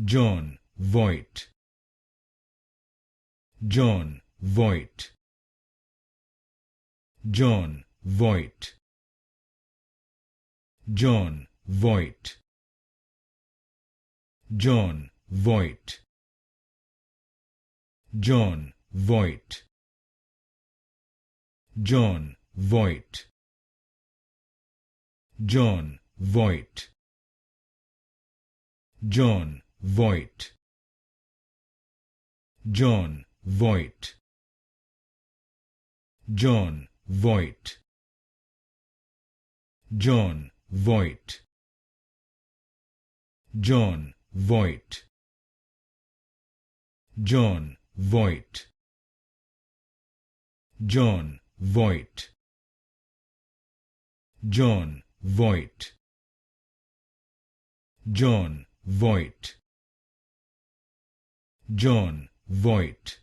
Jon Voight, Jon Voight, Jon Voight, Jon Voight, Jon Voight, Jon Voight, Jon Voight, Jon Voight, Jon Voight, Jon Voight, Jon Voight, Jon Voight, Jon Voight, Jon Voight, Jon Voight, Jon Voight, Jon Voight, Jon Voight,